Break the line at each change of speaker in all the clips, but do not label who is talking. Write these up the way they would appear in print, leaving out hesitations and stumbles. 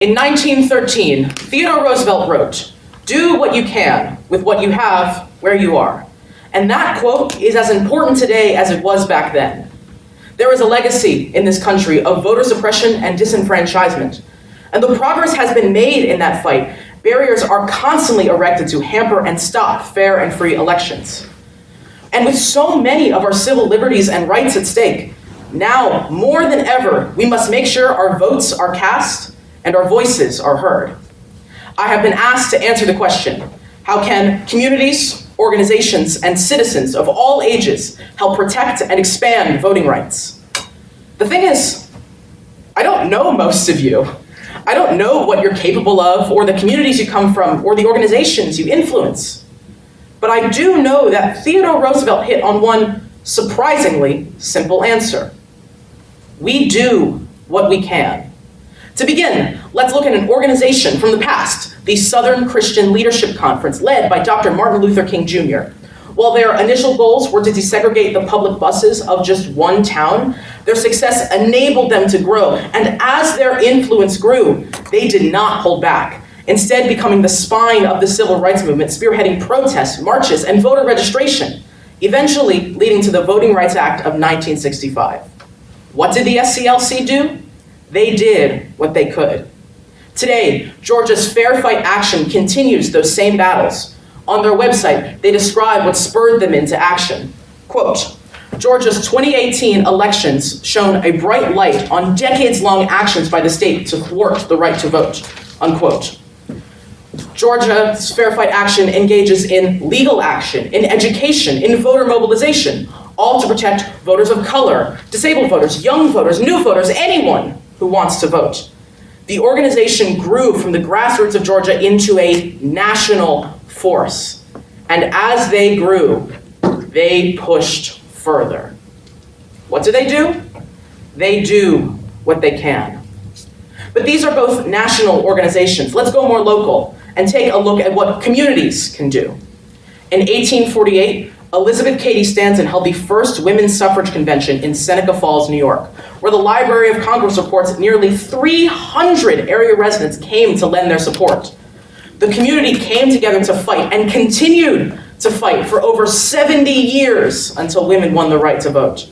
In 1913, Theodore Roosevelt wrote, "Do what you can with what you have where you are." And that quote is as important today as it was back then. There is a legacy in this country of voter suppression and disenfranchisement. And though progress has been made in that fight, barriers are constantly erected to hamper and stop fair and free elections. And with so many of our civil liberties and rights at stake, now more than ever, we must make sure our votes are cast and our voices are heard. I have been asked to answer the question, how can communities, organizations, and citizens of all ages help protect and expand voting rights? The thing is, I don't know most of you. I don't know what you're capable of, or the communities you come from, or the organizations you influence. But I do know that Theodore Roosevelt hit on one surprisingly simple answer. We do what we can. To begin, let's look at an organization from the past, the Southern Christian Leadership Conference, led by Dr. Martin Luther King Jr. While their initial goals were to desegregate the public buses of just one town, their success enabled them to grow, and as their influence grew, they did not hold back, instead becoming the spine of the civil rights movement, spearheading protests, marches, and voter registration, eventually leading to the Voting Rights Act of 1965. What did the SCLC do? They did what they could. Today, Georgia's Fair Fight Action continues those same battles. On their website, they describe what spurred them into action. Quote, "Georgia's 2018 elections shone a bright light on decades-long actions by the state to thwart the right to vote," unquote. Georgia's Fair Fight Action engages in legal action, in education, in voter mobilization, all to protect voters of color, disabled voters, young voters, new voters, anyone who wants to vote. The organization grew from the grassroots of Georgia into a national force. And as they grew, they pushed further. What do? They do what they can. But these are both national organizations. Let's go more local and take a look at what communities can do. In 1848, Elizabeth Cady Stanton held the first women's suffrage convention in Seneca Falls, New York, where the Library of Congress reports nearly 300 area residents came to lend their support. The community came together to fight and continued to fight for over 70 years until women won the right to vote.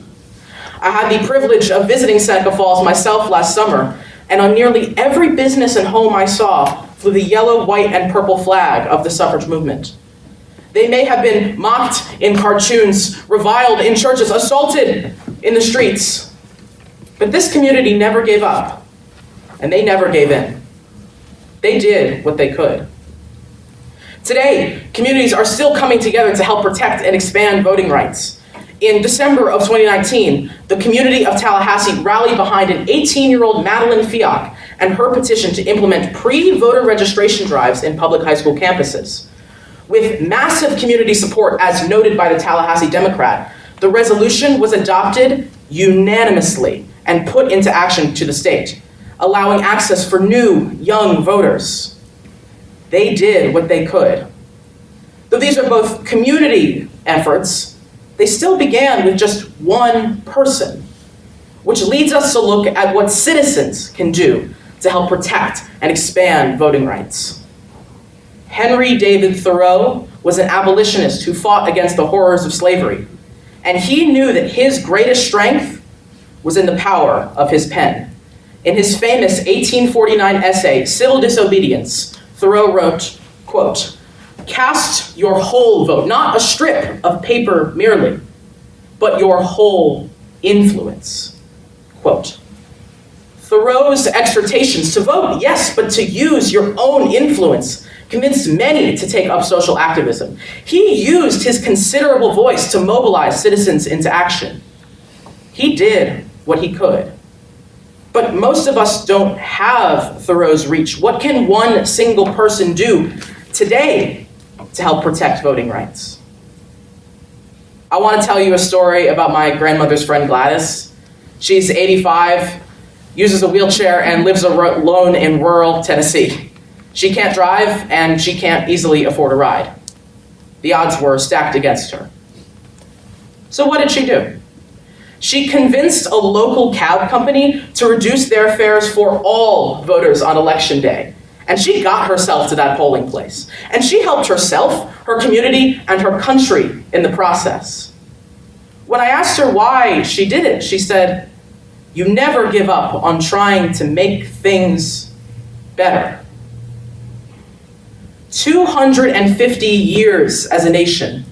I had the privilege of visiting Seneca Falls myself last summer, and on nearly every business and home I saw flew the yellow, white, and purple flag of the suffrage movement. They may have been mocked in cartoons, reviled in churches, assaulted in the streets, but this community never gave up, and they never gave in. They did what they could. Today, communities are still coming together to help protect and expand voting rights. In December of 2019, the community of Tallahassee rallied behind an 18-year-old Madeline Fiak and her petition to implement pre-voter registration drives in public high school campuses. With massive community support, as noted by the Tallahassee Democrat, the resolution was adopted unanimously and put into action to the state, allowing access for new, young voters. They did what they could. Though these are both community efforts, they still began with just one person, which leads us to look at what citizens can do to help protect and expand voting rights. Henry David Thoreau was an abolitionist who fought against the horrors of slavery, and he knew that his greatest strength was in the power of his pen. In his famous 1849 essay, Civil Disobedience, Thoreau wrote, quote, "Cast your whole vote, not a strip of paper merely, but your whole influence," quote. Thoreau's exhortations to vote, yes, but to use your own influence convinced many to take up social activism. He used his considerable voice to mobilize citizens into action. He did what he could. But most of us don't have Thoreau's reach. What can one single person do today to help protect voting rights? I want to tell you a story about my grandmother's friend Gladys. She's 85, uses a wheelchair, and lives alone in rural Tennessee. She can't drive, and she can't easily afford a ride. The odds were stacked against her. So what did she do? She convinced a local cab company to reduce their fares for all voters on election day. And she got herself to that polling place. And she helped herself, her community, and her country in the process. When I asked her why she did it, she said, "You never give up on trying to make things better." 250 years as a nation,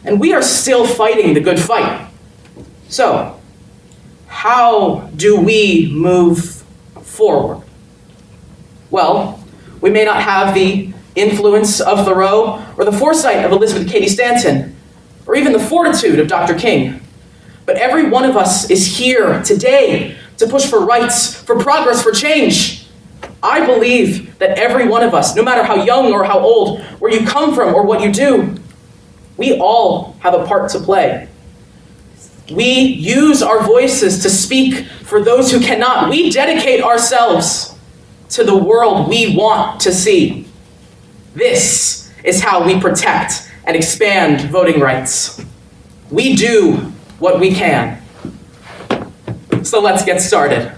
and we are still fighting the good fight. So, how do we move forward? Well, we may not have the influence of Thoreau or the foresight of Elizabeth Cady Stanton, or even the fortitude of Dr. King. But every one of us is here today to push for rights, for progress, for change. I believe that every one of us, no matter how young or how old, where you come from or what you do, we all have a part to play. We use our voices to speak for those who cannot. We dedicate ourselves to the world we want to see. This is how we protect and expand voting rights. We do what we can. So let's get started.